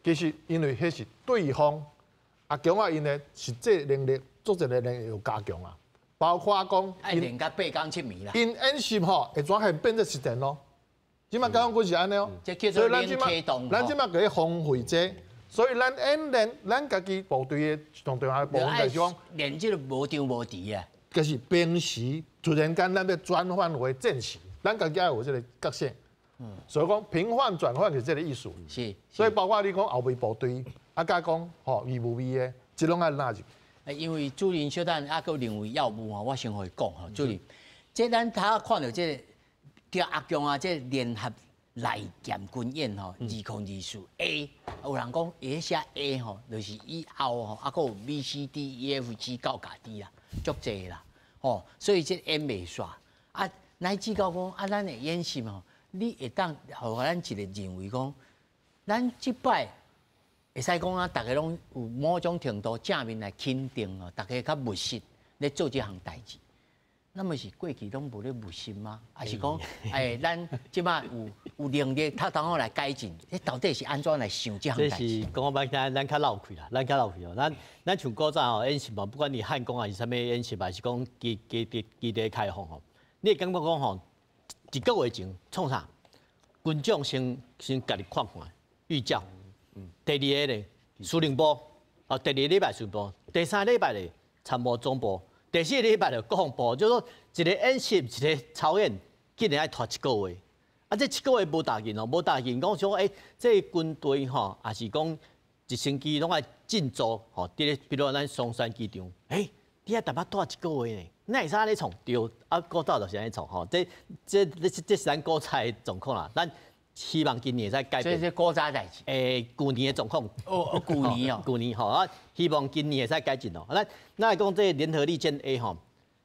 其实因为迄是对方。强啊！因的实际能力、作战的能力有加强啊，包括讲，爱练甲8工7暝啦。因演习吼，会怎现变作实战咯？即马讲讲是安尼哦，所以咱即马个荒废者，所以咱演练，咱家己部队的同对方部分来讲，练即个无张无弛啊。就是平时突然间咱要转换为战时，咱家己要有这个觉醒。所以讲平换转换是这个艺术。是。所以包括你讲后备部队，啊，甲讲吼义务役的，这拢爱纳入。因为主任小等还佫认为要务吼，我先互伊讲吼，主任，这咱他看到这叫阿强啊，这联合内检军演吼，2024 A， 有人讲会写 A 吼，就是以后吼，啊佫有 B C D E F G 到家己啦，足济啦，吼，所以这 M 袂煞啊，乃至到讲啊，咱的演习吼，你会当互咱一个认为讲，咱即摆。会使讲啊，大家拢有某种程度正面来肯定哦，大家较务实咧做这项代志。那么是过去拢无咧务实吗？还是讲，咱即摆有能力他当好来改进？这到底是安怎来想这项代志？这是讲白听，咱较闹气啦，咱较闹气哦。咱像古早吼演习嘛，不管你汉攻还是啥物演习，还是讲基地开放吼，你会感觉讲吼，一个月前创啥？军长先家己看看预教。第二个咧，司令部，第二礼拜司令部，第三礼拜咧参谋总部，第四礼拜咧国防部，就是说一个演习，一个操演，竟然要拖1个月，啊，这1个月无大劲哦，无大劲，讲说这军队吼，也是讲一星期拢爱进驻吼，比如咱松山机场，你还特别拖1个月呢，那会啥咧创？对，啊，古早就是安尼创吼，这是咱古早的状况啦，咱。希望今年会使改变。所以这古早代志。旧年的状况。旧年哦。旧年吼啊，希望今年会使改进哦。咱来讲这联合利剑 A 吼，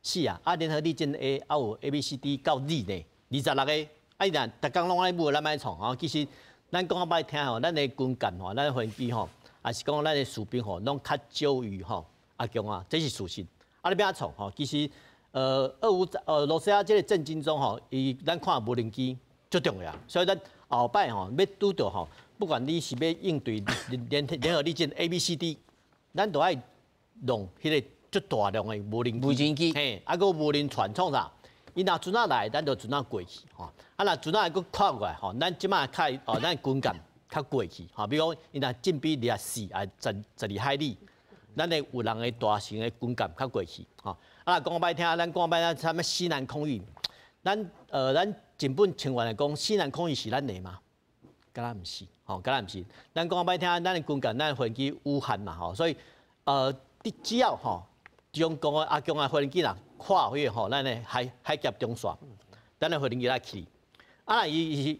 是啊，联合利剑 A 啊有 ABCD 到 Z 呢，26个，啊，然逐工拢爱舞，咱爱创吼。其实咱讲较歹听吼，咱的军舰吼，咱的飞机吼，也是讲咱的士兵吼，拢较少于吼阿强啊，这是事实。啊，你要创吼，其实罗西亚这个战争中吼，咱看无人机最重要，所以咱。后摆吼要拄到吼，不管你是要应对联合利剑 A、B、C、D， 咱都爱弄迄个足大量的无人机，个无人船创啥？伊若船仔来，咱就船仔过去吼。啊，若船仔佫跨过来吼，咱即摆开咱军舰较过去吼。比如讲，伊若近比24啊12海里，咱的有人的大型的军舰较过去吼。啊，讲歹听，咱讲歹听，啥物西南空域，咱前本情况来讲，西南空域是咱的嘛？敢若毋是，敢若毋是。咱讲歹听，咱的军舰、咱的飞机有限嘛，所以只要中共阿强的飞机啦跨越咱的海峡中线，咱的飞机来去。啊，伊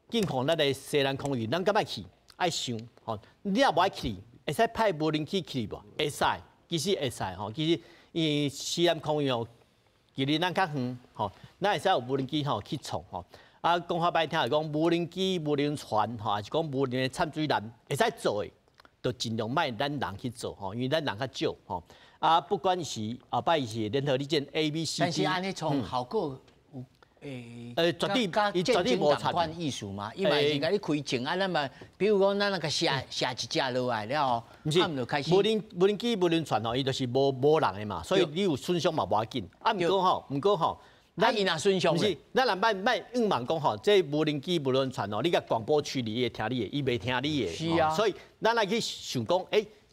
进攻咱的西南空域，咱敢爱去？爱想，你若无爱去，会使派无人机去无？会使，其实会使其实伊西南空域距离咱较远咱会使有无人机去创啊，讲较歹听就讲无人机、无人船还是讲无人的潜水艦会使做的，就尽量卖咱人去做因为咱人较少啊，不管是后摆是联合利剑 A、B、C， 但是安尼创效果有绝对无同款意思嘛，伊嘛是甲你开镜啊，咱嘛，比如讲咱那个下一只落来了，毋是就开始无人机、无人船伊就是无人的嘛，所以你有损伤嘛无要紧。啊，毋过咱伊若损伤，毋是，咱若莫硬忙讲这无人机、无人船你甲广播区里伊会听你的，伊袂听你的。是啊，所以咱来去想讲，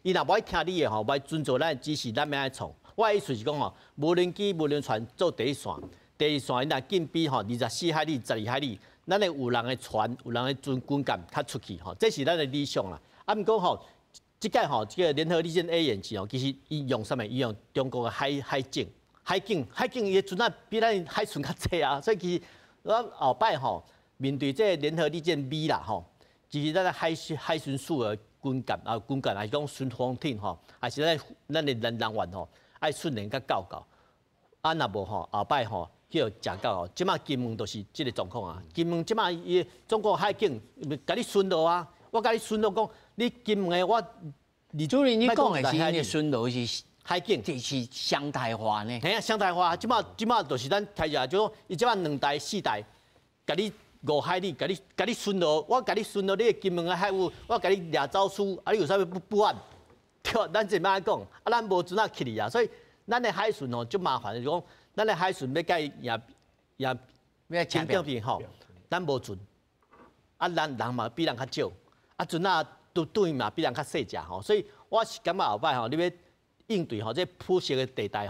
伊若无爱听你的无爱遵守咱的指示，咱要爱创。我的意思是讲无人机、无人船做第一线。第二线，伊若近比24海里、12海里，咱的有人的船、有人的军舰较出去这是咱的理想啦。啊，毋过即届这个联合利剑 A 演习其实伊用啥物？伊用中国的海警，伊的船仔比咱海船较济啊，所以其实咱后摆面对这联合利剑 B 啦其实咱的海巡署的军舰还是讲巡防艇还是咱的人员爱训练较够。啊，若无后摆叫食到即马金门就是即个状况啊！金门即马伊中国海警甲你巡逻啊，我甲你巡逻讲，你金门的主任你讲的是你巡逻是海警，这是常态化呢？嘿啊，常态化，即马就是咱开始就讲，伊即马2台4台，甲你5海里，甲你巡逻，我甲你巡逻你的金门的海域，我甲你掠走私，啊你有啥物不安？对，咱即摆讲，啊咱无船仔去哩啊，所以咱的海巡就麻烦，就讲。咱的海巡要甲伊也清掉边咱无船，啊人嘛比人较少，啊船仔对嘛比人较细只所以我是感觉后摆你要应对这铺设的地带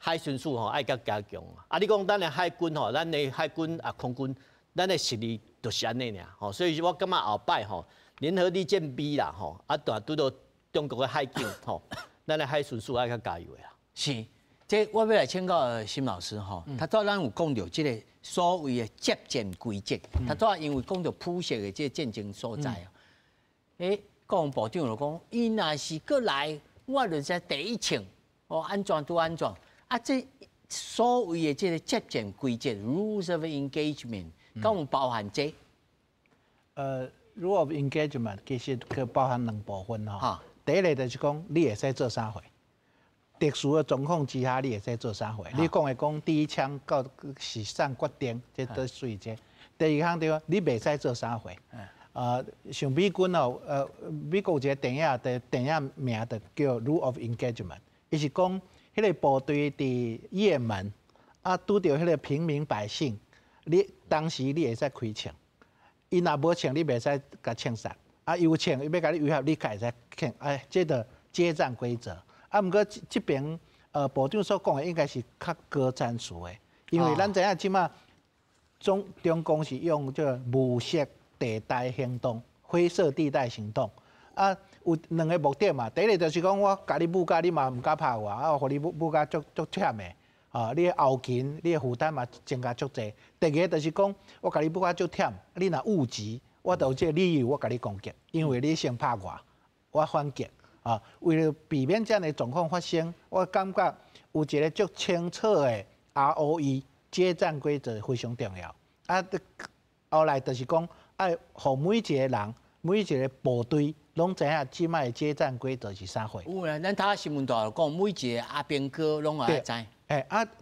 海巡署吼爱甲加强啊！你讲咱的海军吼，咱的海军啊空军，咱的实力就是安尼尔吼，所以我感觉后摆吼，联合利剑 B 啦吼，啊，拄到中国的海警吼，咱的海巡署爱较加油的啦。是，这我要来请教辛老师吼，他早咱有讲到这个所谓的接战规则，他早因为讲到铺设的这战争所在哦，国防部长就讲，伊若是过来，我就在第一枪，哦，安全都安全。啊，这所谓的这个接战规则 （rules of engagement），敢有包含这rule of engagement 其实佮包含2部分吼。第一个就是讲，你会使做啥货？特殊的状况之下，你会使做啥货？你讲的讲第一枪到实战决定，这都属于这。第二项对话，你袂使做啥货？像美军哦，美国有一个电影名就叫 rule of engagement， 伊是讲。迄个部队伫也门啊，拄着迄个平民百姓，你当时你会使开枪，伊若无枪，你袂使甲枪杀，啊有枪伊要甲你威胁，你才会使枪，这个接战规则。啊，毋过这边部长所讲的应该是较高战术的，因为咱知影即马中共是用这无色地带行动、灰色地带行动啊。有2个目的嘛，第一个就是讲，我甲你武甲，你嘛毋敢拍我，啊，互你武甲足忝的，你后勤、你的负担嘛增加足济。第二个就是讲，我甲你武甲足忝，你若误击，我就有这个理由我甲你攻击，因为你先拍我反击，为了避免这样的状况发生，我感觉有一个足清楚的 ROE 接战规则非常重要。啊，后来就是讲，爱互每一个人、每一个部队。拢知影即摆接战规则是啥货？有啦，咱睇新闻台讲，每一个阿兵哥拢会知。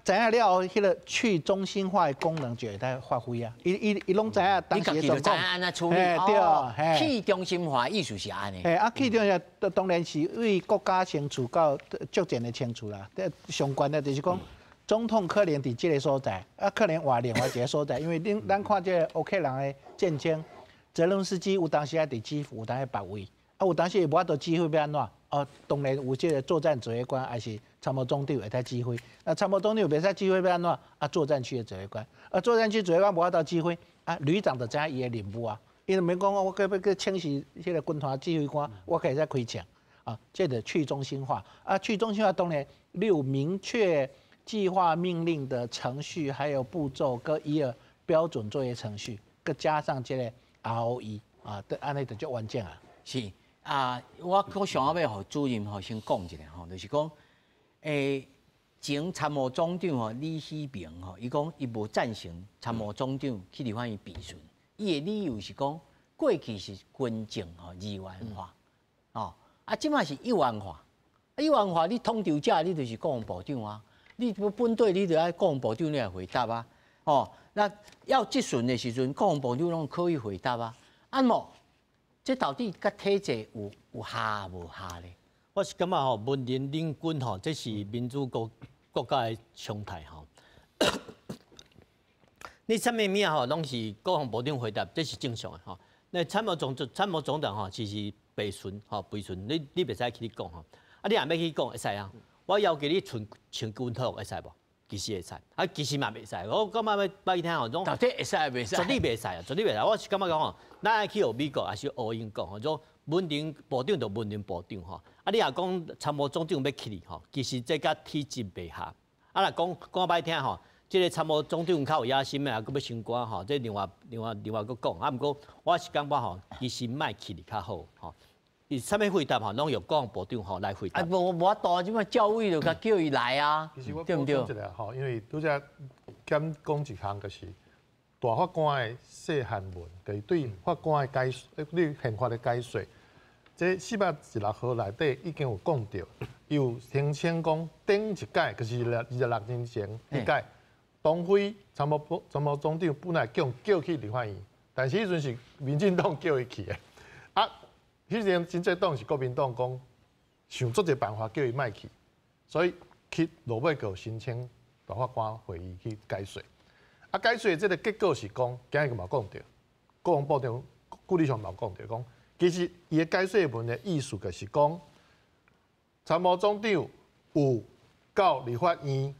知影了后，迄个去中心化的功能就会在发挥啊。伊拢知影当时的状况。安怎处理？对，去中心化意思是安尼。去中心化当然是为国家清楚到作战的清楚啦。上悬的就是讲，总统可能伫即个所在，可能换另外一个所在，因为咱看这个乌克兰的战争，泽伦斯基有当时还伫基辅，有当时别位。有当时也无法度指挥要安怎？当然有这个作战指挥官，还是参谋总长会使指挥。参谋总长袂使指挥要安怎？作战区的指挥官，作战区指挥官无法度指挥，旅长就知影伊的任务啊。伊就免讲我要去请示迄个军团指挥官，我可以使开枪。这个去中心化。去中心化当然你有明确计划命令的程序，还有步骤跟伊个标准作业程序，佮加上这个 ROE 安尼就足完整啊。是。我想要互主任先讲一下就是讲，前参谋总长李喜明伊讲伊无赞成参谋总长去立法院备询，伊的理由是讲过去是军政二元化，即摆是一元化，一元化你统筹者你就是国防部长啊，你本队你就爱国防部长你来回答啊，那要质询的时阵，国防部长拢可以回答啊，这到底甲体制有下无下咧？我是感觉文人领军这是民主国家的常态你什么物拢是国防部长回答，这是正常的那参谋总长其实备询你袂使去讲你若要去讲会使啊？我要求你穿军套会使无？其实会使，其实嘛袂使。我感觉要听种到底会使袂使？绝对袂使啊！绝对袂使。我是感觉讲咱爱去学美国，还是学英讲种文人部长就文人部长你若讲参谋总长要去其实这甲体制袂合。若讲歹听这个参谋总长较有野心的，佫要升官这另外佫讲。毋过我是感觉其实莫去较好伊啥物回答拢由国防部长来回答。无法度，即摆教委就甲叫伊来啊，对毋对？因为拄则减讲一项，就是大法官的细汉文，就是对法官的对宪法的解说。这416号内底已经有讲到，有声称讲顶一届就是26年前一届，党辉参谋总长本来叫去立法院，但是迄阵是民进党叫伊去的迄阵真正党是国民党讲想做一个办法叫伊莫去，所以去罗贝阁申请大法官会议去解说。解说的这个结果是讲，今日嘛讲到，国防部长顾立雄嘛讲到，讲其实伊的解说文的意思就是讲，参谋总长有到立法院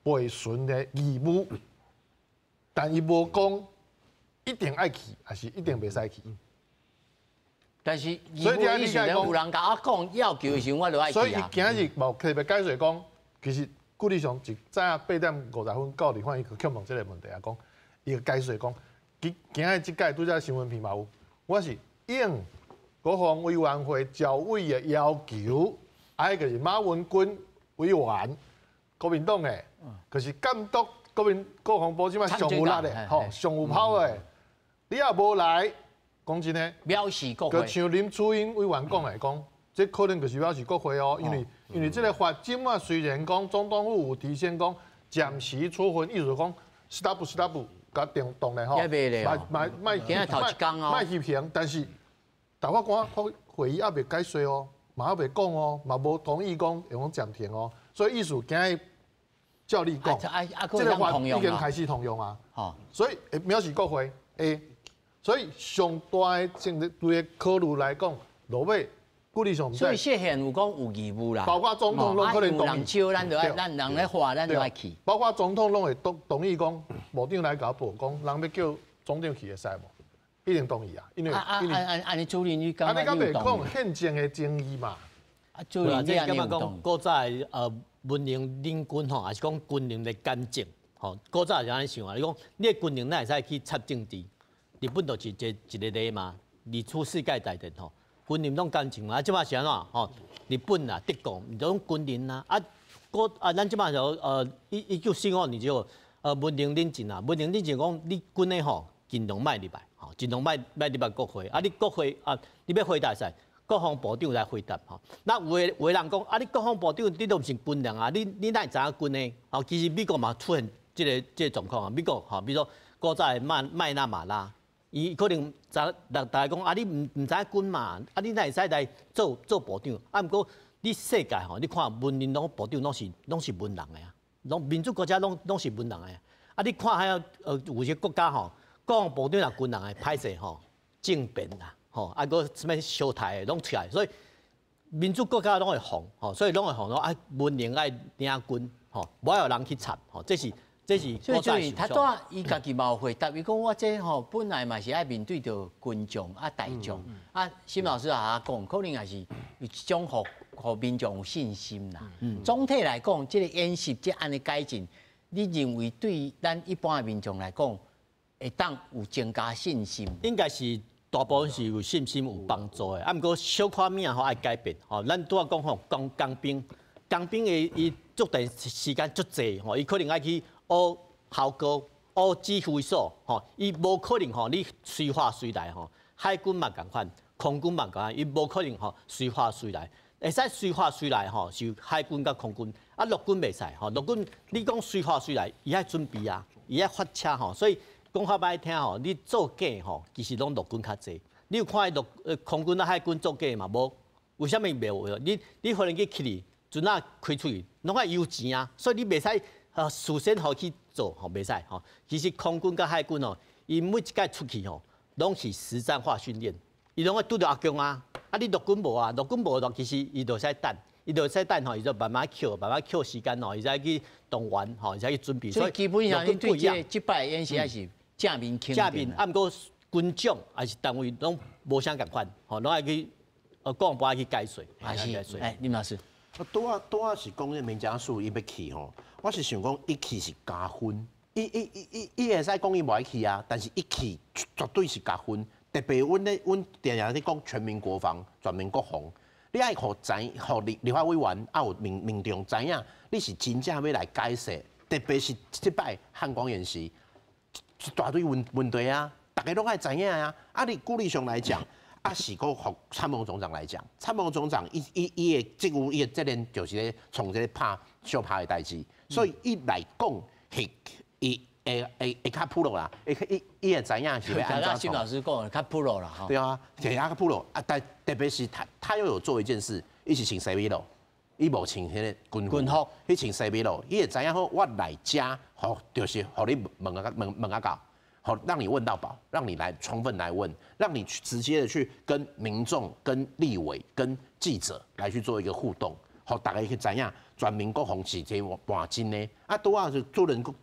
培训的义务，但伊无讲一定爱去，还是一定袂使去。但是所以你意思讲，有人甲我讲要求的时候，我就爱去啊。所以伊今日无特别解释讲，其实顾立雄一早8点50分到立法院去询问这个问题啊，讲伊个解释讲，今日即届拄则新闻片嘛有，我是应国防委员会召委的要求，还就是马文君委员，国民党的，就是监督国防部即摆上有力的，吼，上有跑的，你也无来。讲真诶，藐视国会，就像林楚英委员讲诶，讲这可能就是藐视国会哦，因为这个法今啊虽然讲总统府有提前讲暂时处分，意思讲 stop， 甲定动咧吼，卖今日头一天哦，卖批评，但是大法官会议也未解释哦，嘛也未讲哦，嘛无同意讲用暂停哦，所以意思今日照你讲，这个法已经开始通用啊，所以藐视国会诶。所以上大的政治对考虑来讲，落尾顾立雄，所以谢贤有讲有义务啦，包括总统拢可能同意，人招咱就爱，咱人咧话咱就爱去，包括总统拢会同意讲，部长来甲报讲，人要叫总统去会使无？一定同意啊，因为按你主任你讲，你敢袂讲宪政的争议嘛？主任你感觉讲古早文人领军吼，还是讲军人的干政吼？古早就安尼想啊，你讲你的军人哪会使去插政治？日本就是一个例嘛，二次世界大战吼，军人拢干情嘛，啊，即摆是安怎吼？日本啊、德国，拢军人啊，咱即摆就1945年就文人领进啊，文人领进讲你军的吼，尽量卖入来，吼，尽量卖入来国会，啊，你国会啊，你要回答噻，国防部长来回答吼。那有的人讲啊，你国防部长你都毋是军人啊，你哪会知影军的？哦，其实美国嘛出现这个状况啊，美国吼，比如说古早的麦纳马拉。伊可能大家讲啊，你唔知军嘛？啊，你哪会使来做部长？啊，毋过你世界吼，你看文人拢部长拢是文人的啊，拢民主国家拢是文人的啊。啊，你看还有些国家吼，国防部长也军人的，歹势吼，政变啦，吼，啊个什么小台的拢出来，所以民主国家拢会防，吼，所以拢会防说啊，文人爱领军，吼，无有人去插，吼，这是。所以他带伊家己嘛有回答，伊讲我这吼本来嘛是爱面对着群众啊大众啊，辛老师也讲，可能也是有一种互民众有信心啦。总体来讲，这个演习这安尼改进，你认为对咱一般的民众来讲，会当有增加信心？应该是大部分是有信心有帮助的，啊，毋过小可面吼爱改变，吼，咱拄仔讲吼工兵的伊足长时间足济，吼，伊可能爱去。学校高，学指挥所，吼，伊无可能吼，你随话随来吼。海军嘛共款，空军嘛共款，伊无可能吼随话随来。会使随话随来吼，是海军甲空军，啊陆军袂使吼。陆军你讲随话随来，伊爱准备啊，伊爱发车吼。所以讲较歹听吼，你做假吼，其实拢陆军较济。你有看空军啊海军做假嘛无？为虾米袂有？你可能去去阵啊开出去，拢爱有钱啊，所以你袂使。事先好去做吼，袂使吼。其实空军甲海军哦，伊每一届出去吼，拢是实战化训练。伊拢爱拄着阿强啊，啊你陆军无啊，陆军无咯，其实伊就使等吼，伊就慢慢扣时间吼，伊才去动员吼，伊才去准备。所以基本上你对这摆演习还是正面肯定。正面，啊，毋过军种还是单位拢无相共款，吼，拢爱去国防部爱去解说，还是哎，林老师。拄啊是讲这民家属伊要去吼，我是想讲伊去是加分，伊会使讲伊无爱去啊，但是伊去绝对是加分。特别阮定定咧讲全民国防、全民国防，你爱互立法委员啊有民众知影，你是真正要来解释，特别是即摆汉光演习，一大堆问题啊，大家拢爱知影啊。啊，你顾立雄来讲。啊，是个互参谋总长来讲，参谋总长伊的职务，伊的责任就是咧从这个小拍的代志，所以伊来讲，伊会较普罗啦，伊会知影是要安怎做。新老师讲较普罗啦，对啊，是较普罗啊，但特别是他又有做一件事，伊是穿西米露，伊无穿迄个军服，伊穿西米露，伊会知影好，我来遮，吼，就是互你问啊到。好，让你问到饱，让你来充分来问，让你直接的去跟民众、跟立委、跟记者来去做一个互动。好，大家可以怎样全民国防是一个半真的。啊，拄啊是主任国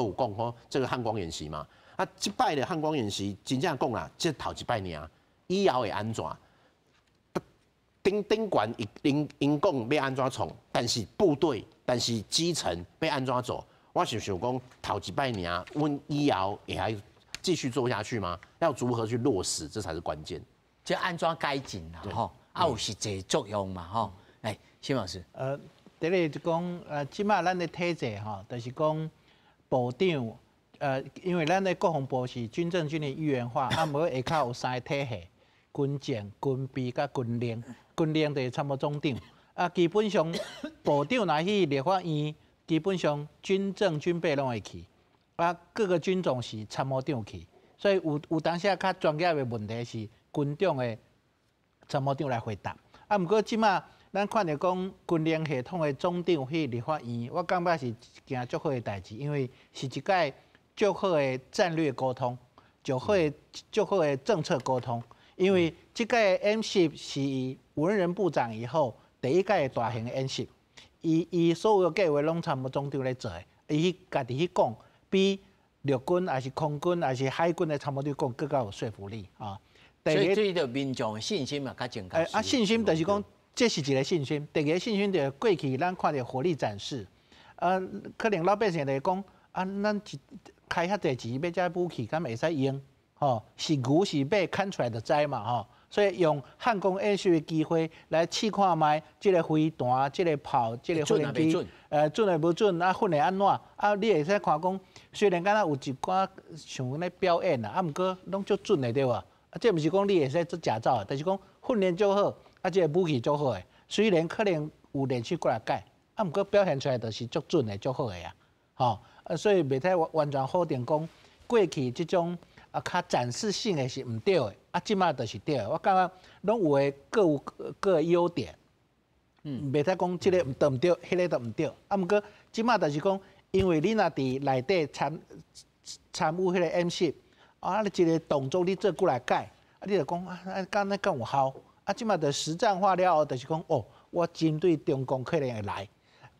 有讲吼，这个汉光演习嘛。啊，这摆的汉光演习真正讲啦，这头一摆尔，以后会安怎？顶管因讲要安怎创，但是部队，但是基层要安怎做？我想讲头一摆尔，阮以后也还继续做下去吗？要如何去落实，这才是关键。就安怎改进啦，吼，啊有实际作用嘛，吼。来，辛老师。第一就讲，即马咱的体制吼，就是讲部长，因为咱的国防部是军政军的一元化，啊，无下骹有3个体系。军政、军备甲军令，军令就是参谋总长。啊，基本上部长若去立法院，基本上军政、军备拢会去。啊，各个军种是参谋长去，所以有当时较专业的问题是军长的参谋长来回答。啊，毋过即马咱看到讲军令系统的总长去立法院，我感觉是一件足好的代志，因为是一届足好的战略沟通，足好的政策沟通。因为这个演习是文人部长以后第一届大型演习，伊所有计划拢参谋总长咧做的，伊家己去讲，比陆军还是空军还是海军的参谋长讲更加有说服力啊。所以对着民众的信心嘛，较增加。信心就是讲，这是一个信心。第二个信心就是过去咱看到火力展示，可能老百姓来讲，咱开遐侪钱买遮武器，敢会使用？吼，是牛是马看出来就知嘛吼，所以用汉光演习的机会来试看卖，这个飞弹、这个炮、这个飞行机，准诶无准，混会安怎？你会使看讲，虽然敢若有一寡像咧表演啦，毋过拢足准诶对吧？这毋是讲你会使做假造，但是讲训练足好，这个武器足好诶。虽然可能有练习过来改，毋过表现出来就是足准诶、足好诶啊，吼，所以袂使完全否定讲过去这种。较展示性的是唔对的，即马就是对的。我感觉拢有诶各有各的优点，袂使讲即个唔对，迄个都唔对。毋过即马就是讲，因为你若伫内底参与迄个演习，你一个动作你做过来改，你就讲敢有效。即马就实战化了后，就是讲我针对中共可能会来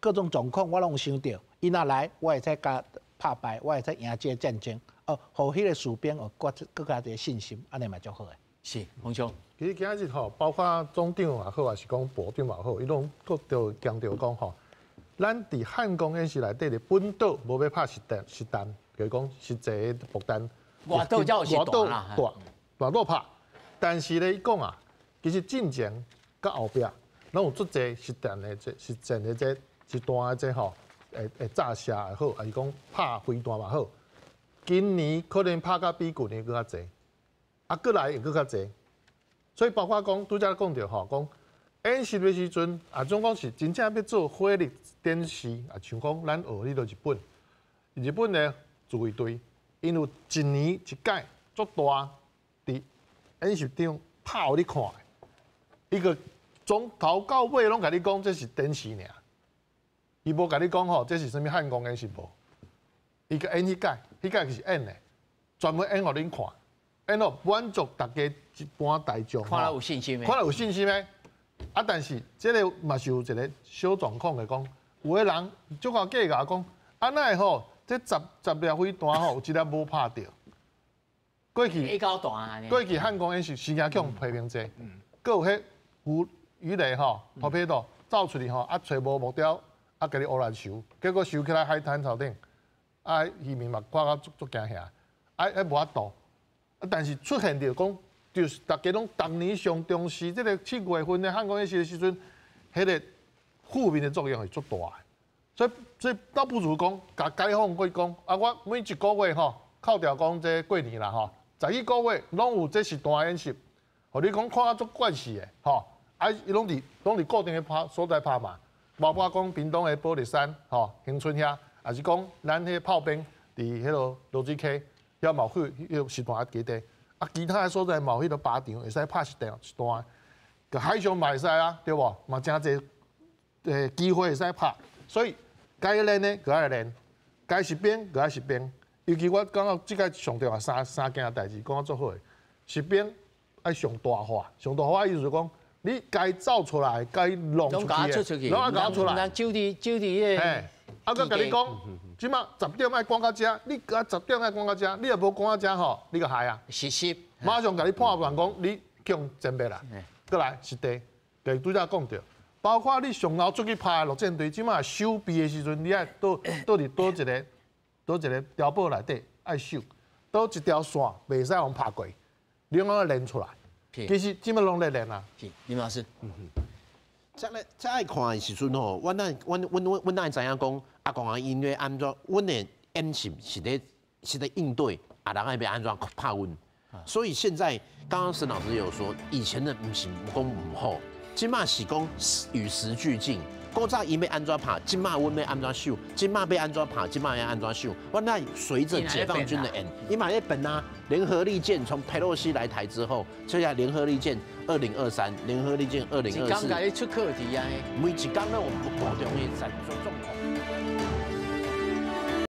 各种状况，我拢有想到，伊若来，我会使甲拍败，我会使赢这个战争。互迄个士兵有更加的信心，安尼嘛足好诶。是，洪兄。其实今日吼，包括总长也好，还是讲部长也好，伊拢各着强调讲吼，咱伫汉光演习内底的本岛无要拍实弹，就是讲实际的爆弹。外岛才有实弹啦，大岛拍。但是咧，伊讲啊，其实进前甲后壁，拢有足侪实弹的实战的实弹的吼，炸射也好，还是讲拍飞弹也好。今年可能拍甲比旧年更较侪，过来会更较侪，所以包括讲拄则讲着吼，讲演习的时阵，总讲是真正要做火力展示，像讲咱学迄个日本的自卫队，因有一年一届足大，伫演习场拍互你看的，伊个从头到尾拢甲你讲这是展示尔，伊无甲你讲吼，这是啥物汉光演习无。伊个演迄届是演的，专门演互恁看，演互满足大家一般大众。看了有信心的。看了有信心的。但是这个嘛是有一个小状况的，讲有个人足够计较讲，哪会吼？这十粒飞弹吼，有一粒无拍着。过去汉光演习时间强批评者，搁有迄鱼雷吼，破皮刀走出去吼，找无目标，甲你乌来收，结果收起来海滩头顶。渔民嘛看到足惊吓，无法度。但是出现着讲，就是大家拢当年上重视这个7月份的汉光演习的时阵，迄个负面的作用是足大的。所以倒不如讲，甲解放过讲，我每一个月吼，扣掉讲这过年啦吼，11个月拢有这实弹演习，互你讲看啊足怪事的吼，伊拢伫固定的所在拍嘛，包括讲屏东的宝丽山吼、恒春遐。也是讲，咱迄炮兵伫迄落罗水溪，遐嘛有迄个实弹基地，其他的所在嘛有迄个靶场，会使拍实弹，个海上嘛会使啊，对无？嘛真侪机会会使拍，所以该练的就爱练，该实兵就爱实兵。尤其我感觉即个上重要三件代志讲足好诶，实兵爱上大化，上大化意思就是讲，你该走出来，该弄出去的，拢要搞出来。就地哎，啊，我甲你讲，即马10点爱赶到遮，你啊10点爱赶到遮，你若无赶到遮吼，你个害啊！是，马上甲你判断讲，你强真白啦。过来是地，就拄则讲着，包括你上楼出去拍的陆战队，即马收备的时阵，你爱倒一个碉堡内底爱守，倒一条线袂使互拍过，你拢要练出来。其实即马拢在练啊。林老师，再爱看的时阵吼，阮知影讲阿公阿因为安怎，阮的演习是咧应对阿人爱要安怎拍阮。所以现在刚刚沈老师也有说，以前的不是不讲不好，今嘛是讲与时俱进。古早伊要安怎拍，今嘛阮要安怎秀，今嘛要安怎拍，今嘛要安怎秀。我那随着解放军的伊嘛在本啊，联合利剑从佩洛西来台之后，现在联合利剑2023，联合利剑2024。刚刚出课题啊，每一天呢，我们不保重的总统。